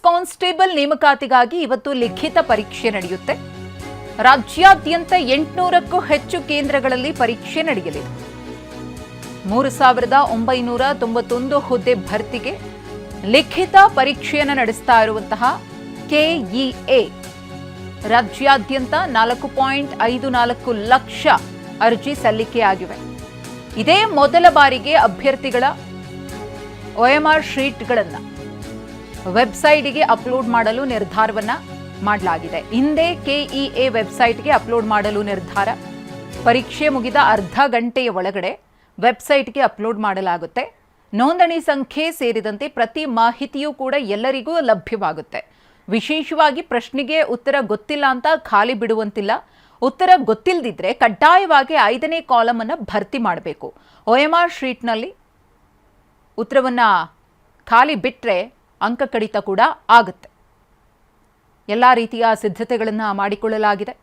Constable ನೇಮಕಾತಿಗಾಗಿ ಇವತ್ತು ಲಿಖಿತ ಪರೀಕ್ಷೆ ನಡೆಯುತ್ತೆ. ರಾಜ್ಯಾದ್ಯಂತ 800ಕ್ಕೂ ಹೆಚ್ಚು ಕೇಂದ್ರಗಳಲ್ಲಿ ಪರೀಕ್ಷೆ ನಡೆಯಲಿದೆ. 3991 ಹುದ್ದೆ ಭರ್ತಿಗೆ ಲಿಖಿತ ಪರೀಕ್ಷೆಯನ್ನು ನಡೆಸ್ತಾ ಇರುವಂತಹ ಕೆಇಎ ರಾಜ್ಯಾದ್ಯಂತ 4.54 ಲಕ್ಷ ಅರ್ಜಿ ಸಲ್ಲಿಕೆಯಾಗಿವೆ. ಇದೇ ಮೊದಲ ಬಾರಿಗೆ ಅಭ್ಯರ್ಥಿಗಳ OMR ಶೀಟ್ಗಳನ್ನು ವೆಬ್ಸೈಟ್ಗೆ ಅಪ್ಲೋಡ್ ಮಾಡಲು ನಿರ್ಧಾರವನ್ನ ಮಾಡಲಾಗಿದೆ. ಹಿಂದೆ ಕೆಇಎ ವೆಬ್ಸೈಟ್ಗೆ ಅಪ್ಲೋಡ್ ಮಾಡಲು ನಿರ್ಧಾರ. ಪರೀಕ್ಷೆ ಮುಗಿದ ಅರ್ಧ ಗಂಟೆಯ ಒಳಗಡೆ ವೆಬ್ಸೈಟ್ಗೆ ಅಪ್ಲೋಡ್ ಮಾಡಲಾಗುತ್ತೆ. ನೋಂದಣಿ ಸಂಖ್ಯೆ ಸೇರಿದಂತೆ ಪ್ರತಿ ಮಾಹಿತಿಯೂ ಕೂಡ ಎಲ್ಲರಿಗೂ ಲಭ್ಯವಾಗುತ್ತೆ. ವಿಶೇಷವಾಗಿ ಪ್ರಶ್ನೆಗೆ ಉತ್ತರ ಗೊತ್ತಿಲ್ಲ ಅಂತ ಖಾಲಿ ಬಿಡುವಂತಿಲ್ಲ. ಉತ್ತರ ಗೊತ್ತಿಲ್ಲದಿದ್ರೆ ಕಡ್ಡಾಯವಾಗಿ 5ನೇ ಕಾಲಮ್ ಅನ್ನು ಭರ್ತಿ ಮಾಡಬೇಕು. OMR ಶೀಟ್ನಲ್ಲಿ ಉತ್ತರವನ್ನ ಖಾಲಿ ಬಿಟ್ಟರೆ ಅಂಕ ಕಡಿತ ಕೂಡ ಆಗುತ್ತೆ. ಎಲ್ಲ ರೀತಿಯ ಸಿದ್ಧತೆಗಳನ್ನು ಮಾಡಿಕೊಳ್ಳಲಾಗಿದೆ.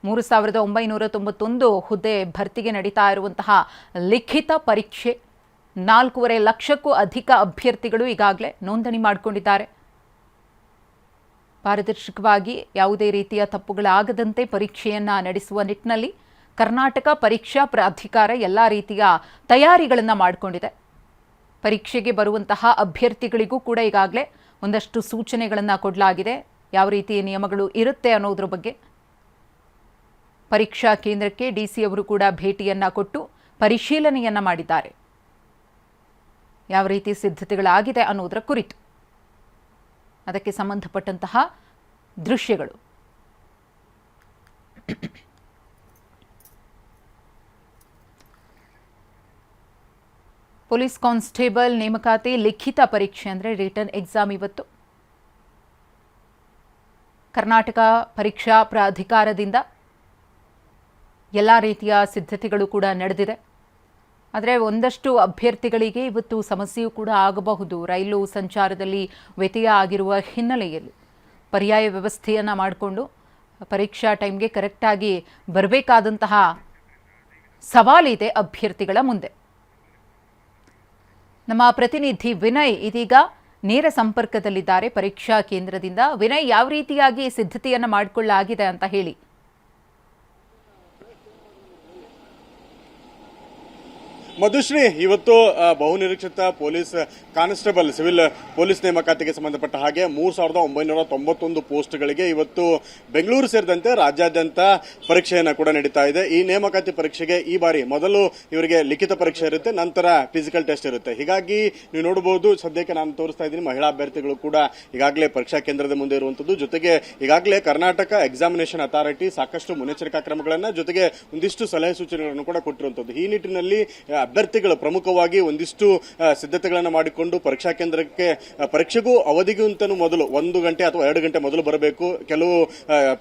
3991 ಹುದ್ದೆ ಭರ್ತಿಗೆ ನಡೀತಾ ಇರುವಂತಹ ಲಿಖಿತ ಪರೀಕ್ಷೆ 4.5 ಲಕ್ಷಕ್ಕೂ ಅಧಿಕ ಅಭ್ಯರ್ಥಿಗಳು ಈಗಾಗಲೇ ನೋಂದಣಿ ಮಾಡಿಕೊಂಡಿದ್ದಾರೆ. ಪಾರದರ್ಶಕವಾಗಿ ಯಾವುದೇ ರೀತಿಯ ತಪ್ಪುಗಳಾಗದಂತೆ ಪರೀಕ್ಷೆಯನ್ನು ನಡೆಸುವ ನಿಟ್ಟಿನಲ್ಲಿ ಕರ್ನಾಟಕ ಪರೀಕ್ಷಾ ಪ್ರಾಧಿಕಾರ ಎಲ್ಲ ರೀತಿಯ ತಯಾರಿಗಳನ್ನು ಮಾಡಿಕೊಂಡಿದೆ. ಪರೀಕ್ಷೆಗೆ ಬರುವಂತಹ ಅಭ್ಯರ್ಥಿಗಳಿಗೂ ಕೂಡ ಈಗಾಗಲೇ ಒಂದಷ್ಟು ಸೂಚನೆಗಳನ್ನು ಕೊಡಲಾಗಿದೆ. ಯಾವ ರೀತಿಯ ನಿಯಮಗಳು ಇರುತ್ತೆ ಅನ್ನೋದ್ರ ಬಗ್ಗೆ ಪರೀಕ್ಷಾ ಕೇಂದ್ರಕ್ಕೆ DC ಅವರು ಕೂಡ ಭೇಟಿಯನ್ನು ಕೊಟ್ಟು ಪರಿಶೀಲನೆಯನ್ನು ಮಾಡಿದ್ದಾರೆ. ಯಾವ ರೀತಿ ಸಿದ್ಧತೆಗಳಾಗಿದೆ ಅನ್ನೋದರ ಕುರಿತು ಅದಕ್ಕೆ ಸಂಬಂಧಪಟ್ಟಂತಹ ದೃಶ್ಯಗಳು. ಪೊಲೀಸ್ ಕಾನ್ಸ್ಟೇಬಲ್ ನೇಮಕಾತಿ ಲಿಖಿತ ಪರೀಕ್ಷೆ ಅಂದರೆ ರಿಟರ್ನ್ ಎಕ್ಸಾಮ್ ಇವತ್ತು ಕರ್ನಾಟಕ ಪರೀಕ್ಷಾ ಪ್ರಾಧಿಕಾರದಿಂದ ಎಲ್ಲ ರೀತಿಯ ಸಿದ್ಧತೆಗಳು ಕೂಡ ನಡೆದಿದೆ. ಆದರೆ ಒಂದಷ್ಟು ಅಭ್ಯರ್ಥಿಗಳಿಗೆ ಇವತ್ತು ಸಮಸ್ಯೆಯೂ ಕೂಡ ಆಗಬಹುದು. ರೈಲು ಸಂಚಾರದಲ್ಲಿ ವ್ಯತ್ಯಯ ಆಗಿರುವ ಹಿನ್ನೆಲೆಯಲ್ಲಿ ಪರ್ಯಾಯ ವ್ಯವಸ್ಥೆಯನ್ನು ಮಾಡಿಕೊಂಡು ಪರೀಕ್ಷಾ ಟೈಮ್ಗೆ ಕರೆಕ್ಟಾಗಿ ಬರಬೇಕಾದಂತಹ ಸವಾಲಿದೆ ಅಭ್ಯರ್ಥಿಗಳ ಮುಂದೆ. ನಮ್ಮ ಪ್ರತಿನಿಧಿ ವಿನಯ್ ಇದೀಗ ನೇರ ಸಂಪರ್ಕದಲ್ಲಿದ್ದಾರೆ ಪರೀಕ್ಷಾ ಕೇಂದ್ರದಿಂದ. ವಿನಯ್, ಯಾವ ರೀತಿಯಾಗಿ ಸಿದ್ಧತೆಯನ್ನು ಮಾಡಿಕೊಳ್ಳಲಾಗಿದೆ ಅಂತ ಹೇಳಿ. ಮಧುಶ್ರೀ, ಇವತ್ತು ಬಹುನಿರೀಕ್ಷಿತ ಪೊಲೀಸ್ ಕಾನ್ಸ್ಟೇಬಲ್ ಸಿವಿಲ್ ಪೊಲೀಸ್ ನೇಮಕಾತಿಗೆ ಸಂಬಂಧಪಟ್ಟ ಹಾಗೆ 3991 ಪೋಸ್ಟ್ಗಳಿಗೆ ಇವತ್ತು ಬೆಂಗಳೂರು ಸೇರಿದಂತೆ ರಾಜ್ಯಾದ್ಯಂತ ಪರೀಕ್ಷೆಯನ್ನು ಕೂಡ ನಡೀತಾ ಇದೆ. ಈ ನೇಮಕಾತಿ ಪರೀಕ್ಷೆಗೆ ಈ ಬಾರಿ ಮೊದಲು ಇವರಿಗೆ ಲಿಖಿತ ಪರೀಕ್ಷೆ ಇರುತ್ತೆ, ನಂತರ ಫಿಸಿಕಲ್ ಟೆಸ್ಟ್ ಇರುತ್ತೆ. ಹೀಗಾಗಿ ನೀವು ನೋಡಬಹುದು, ಸದ್ಯಕ್ಕೆ ನಾನು ತೋರಿಸ್ತಾ ಇದ್ದೀನಿ, ಮಹಿಳಾ ಅಭ್ಯರ್ಥಿಗಳು ಕೂಡ ಈಗಾಗಲೇ ಪರೀಕ್ಷಾ ಕೇಂದ್ರದ ಮುಂದೆ ಇರುವಂತದ್ದು. ಜೊತೆಗೆ ಈಗಾಗಲೇ ಕರ್ನಾಟಕ ಎಕ್ಸಾಮಿನೇಷನ್ ಅಥಾರಿಟಿ ಸಾಕಷ್ಟು ಮುನ್ನೆಚ್ಚರಿಕಾ ಕ್ರಮಗಳನ್ನು ಜೊತೆಗೆ ಒಂದಿಷ್ಟು ಸಲಹೆ ಸೂಚನೆಗಳನ್ನು ಕೂಡ ಕೊಟ್ಟಿರುವಂತದ್ದು. ಈ ನಿಟ್ಟಿನಲ್ಲಿ ಅಭ್ಯರ್ಥಿಗಳು ಪ್ರಮುಖವಾಗಿ ಒಂದಿಷ್ಟು ಸಿದ್ಧತೆಗಳನ್ನು ಮಾಡಿಕೊಂಡು ಪರೀಕ್ಷಾ ಕೇಂದ್ರಕ್ಕೆ ಪರೀಕ್ಷೆಗೂ ಅವಧಿಗೂ ಅಂತಲೂ ಮೊದಲು 1 ಗಂಟೆ ಅಥವಾ 2 ಗಂಟೆ ಮೊದಲು ಬರಬೇಕು. ಕೆಲವು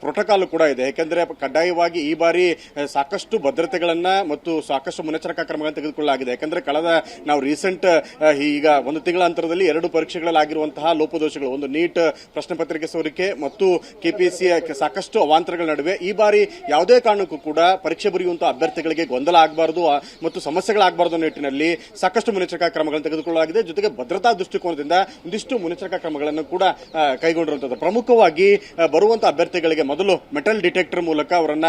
ಪ್ರೋಟೋಕಾಲ್ ಕೂಡ ಇದೆ. ಯಾಕೆಂದ್ರೆ ಕಡ್ಡಾಯವಾಗಿ ಈ ಬಾರಿ ಸಾಕಷ್ಟು ಭದ್ರತೆಗಳನ್ನ ಮತ್ತು ಸಾಕಷ್ಟು ಮುನ್ನೆಚ್ಚರಿಕಾ ಕ್ರಮಗಳನ್ನು ತೆಗೆದುಕೊಳ್ಳಲಾಗಿದೆ. ಯಾಕಂದ್ರೆ ಕಳೆದ ನಾವು ರೀಸೆಂಟ್ ಈಗ 1 ತಿಂಗಳ ಅಂತರದಲ್ಲಿ 2 ಪರೀಕ್ಷೆಗಳಲ್ಲಿ ಆಗಿರುವಂತಹ ಲೋಪದೋಷಗಳು, ಒಂದು ನೀಟ್ ಪ್ರಶ್ನೆ ಪತ್ರಿಕೆ ಸೋರಿಕೆ ಮತ್ತು KPSC ಸಾಕಷ್ಟು ಅವಾಂತರಗಳ ನಡುವೆ ಈ ಬಾರಿ ಯಾವುದೇ ಕಾರಣಕ್ಕೂ ಕೂಡ ಪರೀಕ್ಷೆ ಬರೆಯುವಂತಹ ಅಭ್ಯರ್ಥಿಗಳಿಗೆ ಗೊಂದಲ ಆಗಬಾರದು ಮತ್ತು ಸಮಸ್ಯೆಗಳಾಗಬಾರದು ನಿಟ್ಟಿನಲ್ಲಿ ಸಾಕಷ್ಟು ಮುನ್ನೆಚ್ಚರಿಕಾ ಕ್ರಮಗಳನ್ನು ತೆಗೆದುಕೊಳ್ಳಲಾಗಿದೆ. ಜೊತೆಗೆ ಭದ್ರತಾ ದೃಷ್ಟಿಕೋನದಿಂದ ಒಂದಿಷ್ಟು ಮುನ್ನೆಚ್ಚರಿಕಾ ಕ್ರಮಗಳನ್ನು ಕೂಡ ಕೈಗೊಂಡಿರುವಂತದ್ದು. ಪ್ರಮುಖವಾಗಿ ಬರುವಂತಹ ಅಭ್ಯರ್ಥಿಗಳಿಗೆ ಮೊದಲು ಮೆಟಲ್ ಡಿಟೆಕ್ಟರ್ ಮೂಲಕ ಅವರನ್ನ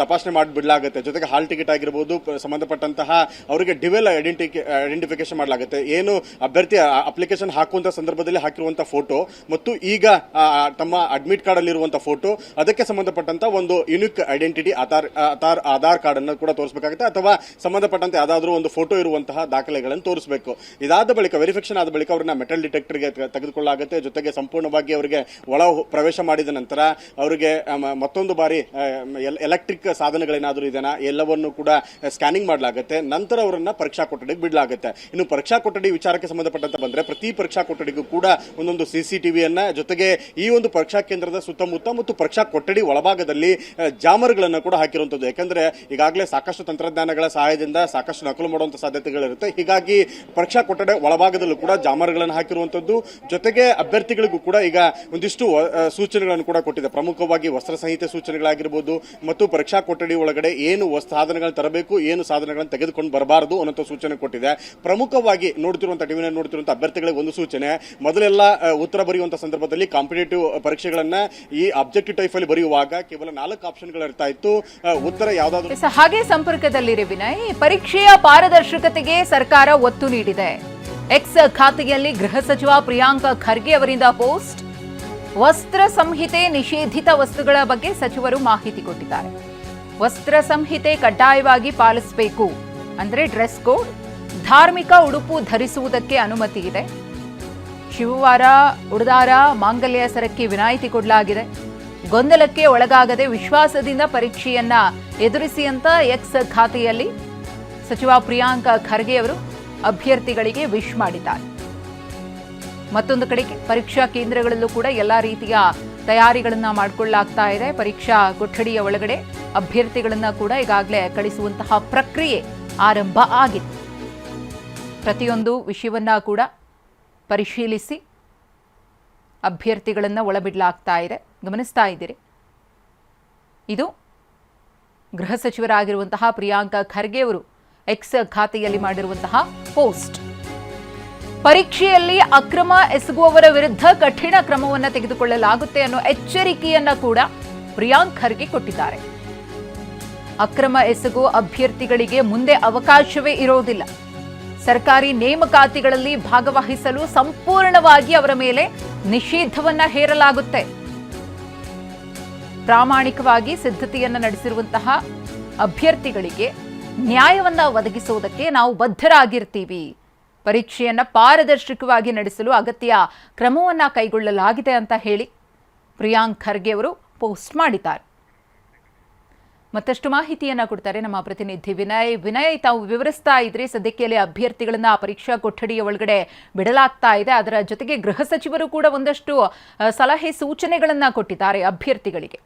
ತಪಾಸಣೆ ಮಾಡಿಬಿಡಲಾಗುತ್ತೆ. ಜೊತೆಗೆ ಹಾಲ್ ಟಿಕೆಟ್ ಆಗಿರಬಹುದು, ಸಂಬಂಧಪಟ್ಟಂತಹ ಅವರಿಗೆ ಡಿವೆಲ್ ಐಡೆಂಟಿಫಿಕೇಶನ್ ಮಾಡಲಾಗುತ್ತೆ. ಏನು ಅಭ್ಯರ್ಥಿ ಅಪ್ಲಿಕೇಶನ್ ಹಾಕುವಂತಹ ಸಂದರ್ಭದಲ್ಲಿ ಹಾಕಿರುವಂತಹ ಫೋಟೋ ಮತ್ತು ಈಗ ತಮ್ಮ ಅಡ್ಮಿಟ್ ಕಾರ್ಡ್ ಅಲ್ಲಿರುವಂತಹ ಫೋಟೋ, ಅದಕ್ಕೆ ಸಂಬಂಧಪಟ್ಟಂತಹ ಒಂದು ಯುನಿಕ್ ಐಡೆಂಟಿಟಿ ಆಧಾರ್ ಕಾರ್ಡ್ ಅನ್ನು ಕೂಡ ತೋರಿಸಬೇಕಾಗುತ್ತೆ. ಅಥವಾ ಸಂಬಂಧಪಟ್ಟಂತೆ ಯಾವುದಾದ್ರೂ ಒಂದು ಫೋಟೋ ಇರುವಂತಹ ದಾಖಲೆಗಳನ್ನು ತೋರಿಸಬೇಕು. ಇದಾದ ಬಳಿಕ ವೆರಿಫಿಕೇಶನ್ ಆದ ಬಳಿಕ ಅವರನ್ನ ಮೆಟಲ್ ಡಿಟೆಕ್ಟರ್ಗೆ ತೆಗೆದುಕೊಳ್ಳಲಾಗುತ್ತೆ. ಜೊತೆಗೆ ಸಂಪೂರ್ಣವಾಗಿ ಅವರಿಗೆ ಒಳ ಪ್ರವೇಶ ಮಾಡಿದ ನಂತರ ಅವರಿಗೆ ಮತ್ತೊಂದು ಬಾರಿ ಎಲೆಕ್ಟ್ರಿಕ್ ಸಾಧನಗಳೇನಾದರೂ ಇದೆನಾ ಎಲ್ಲವನ್ನು ಕೂಡ ಸ್ಕ್ಯಾನಿಂಗ್ ಮಾಡಲಾಗುತ್ತೆ. ನಂತರ ಅವರನ್ನ ಪರೀಕ್ಷಾ ಕೊಠಡಿಗೆ ಬಿಡಲಾಗುತ್ತೆ. ಇನ್ನು ಪರೀಕ್ಷಾ ಕೊಠಡಿ ವಿಚಾರಕ್ಕೆ ಸಂಬಂಧಪಟ್ಟಂತೆ ಬಂದ್ರೆ ಪ್ರತಿ ಪರೀಕ್ಷಾ ಕೊಠಡಿಗೂ ಕೂಡ ಒಂದೊಂದು CCTVಯನ್ನ, ಜೊತೆಗೆ ಈ ಒಂದು ಪರೀಕ್ಷಾ ಕೇಂದ್ರದ ಸುತ್ತಮುತ್ತ ಮತ್ತು ಪರೀಕ್ಷಾ ಕೊಠಡಿ ಒಳಭಾಗದಲ್ಲಿ ಜಾಮರ್ಗಳನ್ನು ಕೂಡ ಹಾಕಿರುವಂತದ್ದು. ಯಾಕಂದ್ರೆ ಈಗಾಗಲೇ ಸಾಕಷ್ಟು ತಂತ್ರಜ್ಞಾನಗಳ ಸಹಾಯದಿಂದ ಸಾಕಷ್ಟು ನಕಲು ಮಾಡುವಂತ ಸಾಧ್ಯತೆಗಳಿರುತ್ತೆ. ಹೀಗಾಗಿ ಪರೀಕ್ಷಾ ಕೊಠಡಿ ಒಳಭಾಗದಲ್ಲೂ ಕೂಡ ಜಾಮರ್ಗಳನ್ನು ಹಾಕಿರುವಂತದ್ದು, ಜೊತೆಗೆ ಅಭ್ಯರ್ಥಿಗಳಿಗೂ ಕೂಡ ಈಗ ಒಂದಿಷ್ಟು ಸೂಚನೆಗಳನ್ನು ಕೂಡ ಕೊಟ್ಟಿದೆ. ಪ್ರಮುಖವಾಗಿ ವಸ್ತ್ರ ಸಂಹಿತೆ ಸೂಚನೆಗಳಾಗಿರ್ಬೋದು ಮತ್ತು ಪರೀಕ್ಷಾ ಕೊಠಡಿ ಒಳಗಡೆ ಏನು ಸಾಧನಗಳನ್ನು ತರಬೇಕು, ಏನು ಸಾಧನಗಳನ್ನು ತೆಗೆದುಕೊಂಡು ಬರಬಾರದು ಅನ್ನೋ ಸೂಚನೆ ಕೊಟ್ಟಿದೆ. ಪ್ರಮುಖವಾಗಿ ನೋಡ್ತಿರುವಂತಹ ಟಿವಿನಲ್ಲಿ ನೋಡ್ತಿರುವಂತಹ ಅಭ್ಯರ್ಥಿಗಳಿಗೆ ಒಂದು ಸೂಚನೆ, ಮೊದಲೆಲ್ಲ ಉತ್ತರ ಬರೆಯುವಂತಹ ಸಂದರ್ಭದಲ್ಲಿ ಕಾಂಪಿಟೇಟಿವ್ ಪರೀಕ್ಷೆಗಳನ್ನ ಈ ಆಬ್ಜೆಕ್ಟಿವ್ ಟೈಪ್ ಅಲ್ಲಿ ಬರೆಯುವಾಗ ಕೇವಲ 4 ಆಪ್ಷನ್ಗಳು ಇರ್ತಾ ಇತ್ತು. ಉತ್ತರ ಯಾವ್ದಾದ್ರು ಹಾಗೆ ಸಂಪರ್ಕದಲ್ಲಿರಿ ವಿನಯ್. ಪರೀಕ್ಷೆಯ ಪಾರದರ್ಶಕತೆಗೆ ಸರ್ಕಾರ ಒತ್ತು ನೀಡಿದೆ. ಎಕ್ಸ್ ಖಾತೆಯಲ್ಲಿ ಗೃಹ ಸಚಿವ ಪ್ರಿಯಾಂಕ್ ಖರ್ಗೆ ಅವರಿಂದ ಪೋಸ್ಟ್. ವಸ್ತ್ರ ಸಂಹಿತೆ ನಿಷೇಧಿತ ವಸ್ತುಗಳ ಬಗ್ಗೆ ಸಚಿವರು ಮಾಹಿತಿ ಕೊಟ್ಟಿದ್ದಾರೆ. ವಸ್ತ್ರ ಸಂಹಿತೆ ಕಡ್ಡಾಯವಾಗಿ ಪಾಲಿಸಬೇಕು, ಅಂದ್ರೆ ಡ್ರೆಸ್ ಕೋಡ್. ಧಾರ್ಮಿಕ ಉಡುಪು ಧರಿಸುವುದಕ್ಕೆ ಅನುಮತಿ ಇದೆ. ಶಿವವಾರ, ಉಡುದಾರ, ಮಾಂಗಲ್ಯ ಸರಕ್ಕೆ ವಿನಾಯಿತಿ ಕೊಡಲಾಗಿದೆ. ಗೊಂದಲಕ್ಕೆ ಒಳಗಾಗದೆ ವಿಶ್ವಾಸದಿಂದ ಪರೀಕ್ಷೆಯನ್ನ ಎದುರಿಸಿ ಅಂತ ಎಕ್ಸ್ ಖಾತೆಯಲ್ಲಿ ಸಚಿವ ಪ್ರಿಯಾಂಕ್ ಖರ್ಗೆ ಅವರು ಅಭ್ಯರ್ಥಿಗಳಿಗೆ ವಿಶ್ ಮಾಡಿದ್ದಾರೆ. ಮತ್ತೊಂದು ಕಡೆಗೆ ಪರೀಕ್ಷಾ ಕೇಂದ್ರಗಳಲ್ಲೂ ಕೂಡ ಎಲ್ಲಾ ರೀತಿಯ ತಯಾರಿಗಳನ್ನ ಮಾಡಿಕೊಳ್ಳಲಾಗ್ತಾ ಇದೆ. ಪರೀಕ್ಷಾ ಕೊಠಡಿಯ ಒಳಗಡೆ ಅಭ್ಯರ್ಥಿಗಳನ್ನ ಕೂಡ ಈಗಾಗಲೇ ಕಳಿಸುವಂತಹ ಪ್ರಕ್ರಿಯೆ ಆರಂಭ ಆಗಿದೆ. ಪ್ರತಿಯೊಂದು ವಿಷಯವನ್ನ ಕೂಡ ಪರಿಶೀಲಿಸಿ ಅಭ್ಯರ್ಥಿಗಳನ್ನು ಒಳಬಿಡಲಾಗ್ತಾ ಇದೆ. ಗಮನಿಸ್ತಾ ಇದ್ದೀರಿ, ಇದು ಗೃಹ ಸಚಿವರಾಗಿರುವಂತಹ ಪ್ರಿಯಾಂಕ್ ಖರ್ಗೆ ಅವರು ಎಕ್ಸ್ ಖಾತೆಯಲ್ಲಿ ಮಾಡಿರುವಂತಹ ಪೋಸ್ಟ್. ಪರೀಕ್ಷೆಯಲ್ಲಿ ಅಕ್ರಮ ಎಸಗುವವರ ವಿರುದ್ಧ ಕಠಿಣ ಕ್ರಮವನ್ನು ತೆಗೆದುಕೊಳ್ಳಲಾಗುತ್ತೆ ಅನ್ನೋ ಎಚ್ಚರಿಕೆಯನ್ನ ಕೂಡ ಪ್ರಿಯಾಂಕ್ ಖರ್ಗೆ ಕೊಟ್ಟಿದ್ದಾರೆ. ಅಕ್ರಮ ಎಸಗು ಅಭ್ಯರ್ಥಿಗಳಿಗೆ ಮುಂದೆ ಅವಕಾಶವೇ ಇರೋದಿಲ್ಲ. ಸರ್ಕಾರಿ ನೇಮಕಾತಿಗಳಲ್ಲಿ ಭಾಗವಹಿಸಲು ಸಂಪೂರ್ಣವಾಗಿ ಅವರ ಮೇಲೆ ನಿಷೇಧವನ್ನ ಹೇರಲಾಗುತ್ತೆ. ಪ್ರಾಮಾಣಿಕವಾಗಿ ಸಿದ್ಧತೆಯನ್ನ ನಡೆಸಿರುವಂತಹ ಅಭ್ಯರ್ಥಿಗಳಿಗೆ ನ್ಯಾಯವನ್ನ ಒದಗಿಸುವುದಕ್ಕೆ ನಾವು ಬದ್ಧರಾಗಿರ್ತೀವಿ. ಪರೀಕ್ಷೆಯನ್ನ ಪಾರದರ್ಶಕವಾಗಿ ನಡೆಸಲು ಅಗತ್ಯ ಕ್ರಮವನ್ನ ಕೈಗೊಳ್ಳಲಾಗಿದೆ ಅಂತ ಹೇಳಿ ಪ್ರಿಯಾಂಕ್ ಖರ್ಗೆ ಅವರು ಪೋಸ್ಟ್ ಮಾಡಿದ್ದಾರೆ. ಮತ್ತಷ್ಟು ಮಾಹಿತಿಯನ್ನ ಕೊಡ್ತಾರೆ ನಮ್ಮ ಪ್ರತಿನಿಧಿ ವಿನಯ್. ವಿನಯ್, ತಾವು ವಿವರಿಸ್ತಾ ಇದ್ರಿ, ಸದ್ಯಕ್ಕೆ ಅಲ್ಲಿ ಅಭ್ಯರ್ಥಿಗಳನ್ನ ಪರೀಕ್ಷಾ ಕೊಠಡಿಯ ಒಳಗಡೆ ಬಿಡಲಾಗ್ತಾ ಇದೆ. ಅದರ ಜೊತೆಗೆ ಗೃಹ ಸಚಿವರು ಕೂಡ ಒಂದಷ್ಟು ಸಲಹೆ ಸೂಚನೆಗಳನ್ನ ಕೊಟ್ಟಿದ್ದಾರೆ ಅಭ್ಯರ್ಥಿಗಳಿಗೆ.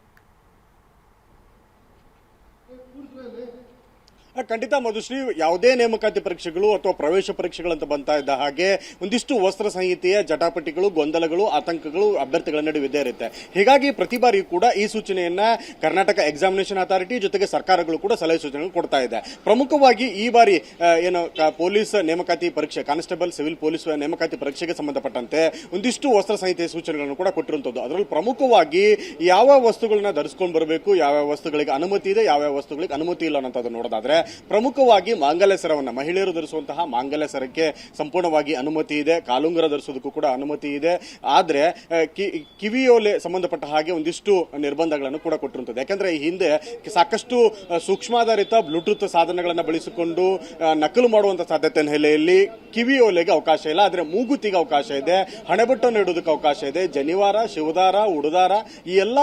ಖಂಡಿತ ಮಧುಶ್ರೀ, ಯಾವುದೇ ನೇಮಕಾತಿ ಪರೀಕ್ಷೆಗಳು ಅಥವಾ ಪ್ರವೇಶ ಪರೀಕ್ಷೆಗಳಂತ ಬಂತಾ ಇದ್ದ ಹಾಗೆ ಒಂದಿಷ್ಟು ವಸ್ತ್ರ ಸಂಹಿತೆಯ ಜಟಾಪಟಿಗಳು, ಗೊಂದಲಗಳು, ಆತಂಕಗಳು ಅಭ್ಯರ್ಥಿಗಳ ನಡುವೆ ಇದ್ದೇ ಇರುತ್ತೆ. ಹೀಗಾಗಿ ಪ್ರತಿ ಬಾರಿ ಕೂಡ ಈ ಸೂಚನೆಯನ್ನ ಕರ್ನಾಟಕ ಎಕ್ಸಾಮಿನೇಷನ್ ಅಥಾರಿಟಿ ಜೊತೆಗೆ ಸರ್ಕಾರಗಳು ಕೂಡ ಸಲಹೆ ಸೂಚನೆಗಳು ಕೊಡ್ತಾ ಇದೆ. ಪ್ರಮುಖವಾಗಿ ಈ ಬಾರಿ ಏನು ಪೊಲೀಸ್ ನೇಮಕಾತಿ ಪರೀಕ್ಷೆ, ಕಾನ್ಸ್ಟೇಬಲ್, ಸಿವಿಲ್ ಪೊಲೀಸ್ ನೇಮಕಾತಿ ಪರೀಕ್ಷೆಗೆ ಸಂಬಂಧಪಟ್ಟಂತೆ ಒಂದಿಷ್ಟು ವಸ್ತ್ರ ಸಂಹಿತೆಯ ಸೂಚನೆಗಳನ್ನು ಕೂಡ ಕೊಟ್ಟಿರುವಂತದ್ದು. ಅದರಲ್ಲಿ ಪ್ರಮುಖವಾಗಿ ಯಾವ ವಸ್ತುಗಳನ್ನ ಧರಿಸಿಕೊಂಡು ಬರಬೇಕು, ಯಾವ ವಸ್ತುಗಳಿಗೆ ಅನುಮತಿ ಇದೆ, ಯಾವ ವಸ್ತುಗಳಿಗೆ ಅನುಮತಿ ಇಲ್ಲ ಅನ್ನೋದನ್ನು ನೋಡೋದಾದ್ರೆ ಪ್ರಮುಖವಾಗಿ ಮಾಂಗಲ್ಯ ಸರವನ್ನ, ಮಹಿಳೆಯರು ಧರಿಸುವಂತಹ ಮಾಂಗಲ್ಯ ಸರಕ್ಕೆ ಸಂಪೂರ್ಣವಾಗಿ ಅನುಮತಿ ಇದೆ. ಕಾಲುಂಗರ ಧರಿಸೋದಕ್ಕೂ ಕೂಡ ಅನುಮತಿ ಇದೆ. ಆದ್ರೆ ಕಿವಿಯೋಲೆ ಸಂಬಂಧಪಟ್ಟ ಹಾಗೆ ಒಂದಿಷ್ಟು ನಿರ್ಬಂಧಗಳನ್ನು ಕೂಡ ಕೊಟ್ಟಿರುತ್ತದೆ. ಯಾಕಂದ್ರೆ ಈ ಹಿಂದೆ ಸಾಕಷ್ಟು ಸೂಕ್ಷ್ಮಾಧಾರಿತ ಬ್ಲೂಟೂತ್ ಸಾಧನಗಳನ್ನು ಬಳಸಿಕೊಂಡು ನಕಲು ಮಾಡುವಂತಹ ಸಾಧ್ಯತೆ ಹಿನ್ನೆಲೆಯಲ್ಲಿ ಕಿವಿಯೋಲೆಗೆ ಅವಕಾಶ ಇಲ್ಲ. ಆದ್ರೆ ಮೂಗುತಿಗೆ ಅವಕಾಶ ಇದೆ, ಹಣೆಬಟ್ಟನ್ನು ಇಡೋದಕ್ಕೆ ಅವಕಾಶ ಇದೆ. ಜನಿವಾರ, ಶಿವದಾರ, ಉಡುದಾರ, ಈ ಎಲ್ಲ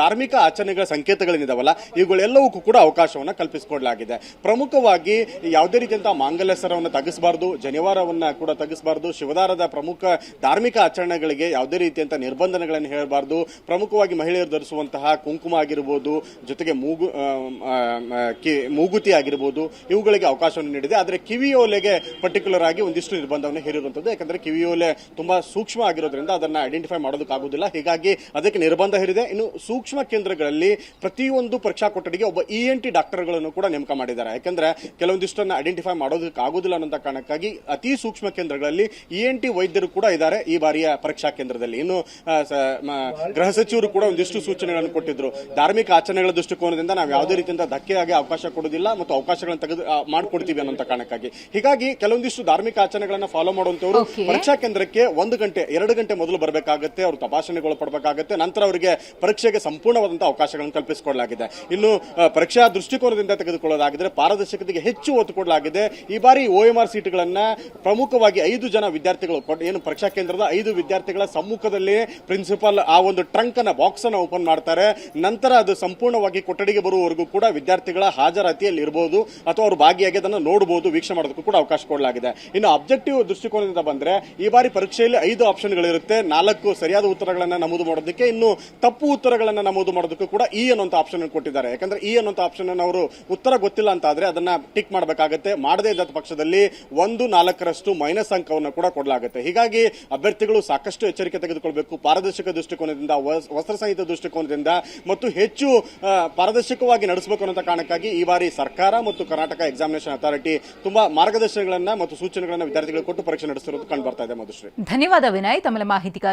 ಧಾರ್ಮಿಕ ಆಚರಣೆಗಳ ಸಂಕೇತಗಳೇನಿದಾವಲ್ಲ ಇವುಗಳೆಲ್ಲವಕ್ಕೂ ಕೂಡ ಅವಕಾಶವನ್ನ ಕಲ್ಪಿಸಿಕೊಡಲಾಗಿದೆ. ಪ್ರಮುಖವಾಗಿ ಯಾವುದೇ ರೀತಿಯಂತಹ ಮಾಂಗಲ್ಯ ಸರವನ್ನು ತಗ್ಗಿಸಬಾರದು, ಜನಿವಾರವನ್ನ ಕೂಡ ತಗ್ಗಿಸಬಾರದು, ಶಿವದಾರದ ಪ್ರಮುಖ ಧಾರ್ಮಿಕ ಆಚರಣೆಗಳಿಗೆ ಯಾವುದೇ ರೀತಿಯಂತಹ ನಿರ್ಬಂಧನೆಗಳನ್ನು ಹೇಳಬಾರದು. ಪ್ರಮುಖವಾಗಿ ಮಹಿಳೆಯರು ಧರಿಸುವಂತಹ ಕುಂಕುಮ ಆಗಿರಬಹುದು, ಜೊತೆಗೆ ಮೂಗುತಿ ಆಗಿರಬಹುದು, ಇವುಗಳಿಗೆ ಅವಕಾಶವನ್ನು ನೀಡಿದೆ. ಆದರೆ ಕಿವಿಯೋಲೆಗೆ ಪರ್ಟಿಕ್ಯುಲರ್ ಆಗಿ ಒಂದಿಷ್ಟು ನಿರ್ಬಂಧವನ್ನು ಹೇರಿರುವಂತದ್ದು. ಯಾಕಂದ್ರೆ ಕಿವಿಯೋಲೆ ತುಂಬಾ ಸೂಕ್ಷ್ಮ ಆಗಿರೋದ್ರಿಂದ ಅದನ್ನ ಐಡೆಂಟಿಫೈ ಮಾಡೋದಕ್ಕಾಗುದಿಲ್ಲ. ಹೀಗಾಗಿ ಅದಕ್ಕೆ ನಿರ್ಬಂಧ ಹೇರಿದೆ. ಇನ್ನು ಸೂಕ್ಷ್ಮ ಕೇಂದ್ರಗಳಲ್ಲಿ ಪ್ರತಿಯೊಂದು ಪರೀಕ್ಷಾ ಕೊಠಡಿಗೆ ಒಬ್ಬ ENT ಡಾಕ್ಟರ್ಗಳನ್ನು ಕೂಡ ನೇಮಕ ಮಾಡಿದ್ದಾರೆ. ಯಾಕಂದ್ರೆ ಕೆಲವೊಂದಿಷ್ಟನ್ನ ಐಡೆಂಟಿಫೈ ಮಾಡೋದಕ್ಕೆ ಆಗುದಿಲ್ಲ ಅನ್ನೋ ಕಾರಣಕ್ಕಾಗಿ ಅತಿ ಸೂಕ್ಷ್ಮ ಕೇಂದ್ರಗಳಲ್ಲಿ ENT ವೈದ್ಯರು ಕೂಡ ಇದ್ದಾರೆ ಈ ಬಾರಿಯ ಪರೀಕ್ಷಾ ಕೇಂದ್ರದಲ್ಲಿ. ಇನ್ನು ಗೃಹ ಸಚಿವರು ಕೂಡ ಒಂದಿಷ್ಟು ಸೂಚನೆಗಳನ್ನು ಕೊಟ್ಟಿದ್ರು. ಧಾರ್ಮಿಕ ಆಚರಣೆಗಳ ದೃಷ್ಟಿಕೋನದಿಂದ ನಾವು ಯಾವುದೇ ರೀತಿಯಿಂದ ಧಕ್ಕೆಯಾಗಿ ಅವಕಾಶ ಕೊಡುವುದಿಲ್ಲ ಮತ್ತು ಅವಕಾಶಗಳನ್ನು ತೆಗೆದು ಮಾಡಿಕೊಡ್ತೀವಿ ಅನ್ನೋ ಕಾರಣಕ್ಕಾಗಿ. ಹೀಗಾಗಿ ಕೆಲವೊಂದಿಷ್ಟು ಧಾರ್ಮಿಕ ಆಚರಣೆಗಳನ್ನ ಫಾಲೋ ಮಾಡುವಂತವರು ಪರೀಕ್ಷಾ ಕೇಂದ್ರಕ್ಕೆ 1 ಗಂಟೆ 2 ಗಂಟೆ ಮೊದಲು ಬರಬೇಕಾಗುತ್ತೆ. ಅವರು ತಪಾಸಣೆಗಳು ಪಡಬೇಕಾಗುತ್ತೆ. ನಂತರ ಅವರಿಗೆ ಪರೀಕ್ಷೆಗೆ ಸಂಪೂರ್ಣವಾದಂತಹ ಅವಕಾಶಗಳನ್ನು ಕಲ್ಪಿಸಿಕೊಡಲಾಗಿದೆ. ಇನ್ನು ಪರೀಕ್ಷಾ ದೃಷ್ಟಿಕೋನದಿಂದ ತೆಗೆದುಕೊಳ್ಳೋದಾಗಿದ್ರೆ ಪಾರದರ್ಶಕತೆಗೆ ಹೆಚ್ಚು ಒತ್ತು ಕೊಡಲಾಗಿದೆ. ಈ ಬಾರಿ OMR ಸೀಟ್ಗಳನ್ನ ಪ್ರಮುಖವಾಗಿ 5 ಜನ ವಿದ್ಯಾರ್ಥಿಗಳು, ಏನು ಪರೀಕ್ಷಾ ಕೇಂದ್ರದ 5 ವಿದ್ಯಾರ್ಥಿಗಳ ಸಮ್ಮುಖದಲ್ಲಿ ಪ್ರಿನ್ಸಿಪಾಲ್ ಆ ಒಂದು ಟ್ರಂಕ್ ಅನ್ನ, ಬಾಕ್ಸ್ ಅನ್ನ ಓಪನ್ ಮಾಡ್ತಾರೆ. ನಂತರ ಅದು ಸಂಪೂರ್ಣವಾಗಿ ಕೊಠಡಿಗೆ ಬರುವವರೆಗೂ ಕೂಡ ವಿದ್ಯಾರ್ಥಿಗಳ ಹಾಜರಾತಿಯಲ್ಲಿ ಇರಬಹುದು ಅಥವಾ ಅವರು ಭಾಗಿಯಾಗಿ ಅದನ್ನು ನೋಡಬಹುದು, ವೀಕ್ಷಣೆ ಮಾಡೋದಕ್ಕೂ ಕೂಡ ಅವಕಾಶ ಕೊಡಲಾಗಿದೆ. ಇನ್ನು ಅಬ್ಜೆಕ್ಟಿವ್ ದೃಷ್ಟಿಕೋನದಿಂದ ಬಂದ್ರೆ ಈ ಬಾರಿ ಪರೀಕ್ಷೆಯಲ್ಲಿ 5 ಆಪ್ಷನ್ಗಳಿರುತ್ತೆ. 4 ಸರಿಯಾದ ಉತ್ತರಗಳನ್ನ ನಮೂದು ಮಾಡೋದಕ್ಕೆ, ಇನ್ನು ತಪ್ಪು ಉತ್ತರಗಳನ್ನ ನಮೂದು ಮಾಡೋದಕ್ಕೂ ಕೂಡ ಅನ್ನುವಂಥ ಆಪ್ಷನ್ ಕೊಟ್ಟಿದ್ದಾರೆ. ಯಾಕಂದ್ರೆ ಅನ್ನುವಂಥ ಆಪ್ಷನ್ ಅವರು ಉತ್ತರ ಗೊತ್ತಿಲ್ಲ ಅಂತಾದ್ರೆ ಅದನ್ನ ಟಿಕ್ ಮಾಡಬೇಕಾಗತ್ತೆ. ಮಾಡದೇ ಇದ್ದ ಪಕ್ಷದಲ್ಲಿ 1/4 ಮೈನಸ್ ಅಂಕವನ್ನು ಕೂಡ ಕೊಡಲಾಗುತ್ತೆ. ಹೀಗಾಗಿ ಅಭ್ಯರ್ಥಿಗಳು ಸಾಕಷ್ಟು ಎಚ್ಚರಿಕೆ ತೆಗೆದುಕೊಳ್ಬೇಕು. ಪಾರದರ್ಶಕ ದೃಷ್ಟಿಕೋನದಿಂದ, ವಸ್ತ್ರ ಸಂಹಿತೆ ದೃಷ್ಟಿಕೋನದಿಂದ ಮತ್ತು ಹೆಚ್ಚು ಪಾರದರ್ಶಕವಾಗಿ ನಡೆಸಬೇಕು ಅನ್ನೋ ಕಾರಣಕ್ಕಾಗಿ ಈ ಬಾರಿ ಸರ್ಕಾರ ಮತ್ತು ಕರ್ನಾಟಕ ಎಕ್ಸಾಮಿನೇಷನ್ ಅಥಾರಿಟಿ ತುಂಬಾ ಮಾರ್ಗದರ್ಶನಗಳನ್ನ ಮತ್ತು ಸೂಚನೆಗಳನ್ನ ವಿದ್ಯಾರ್ಥಿಗಳಿಗೆ ಕೊಟ್ಟು ಪರೀಕ್ಷೆ ನಡೆಸಿರೋದು ಕಂಡು ಬರ್ತಾ ಇದೆ. ಮಧುಶ್ರೀ, ಧನ್ಯವಾದ ವಿನಯ್, ತಮ್ಮ ಮಾಹಿತಿಗಾಗಿ.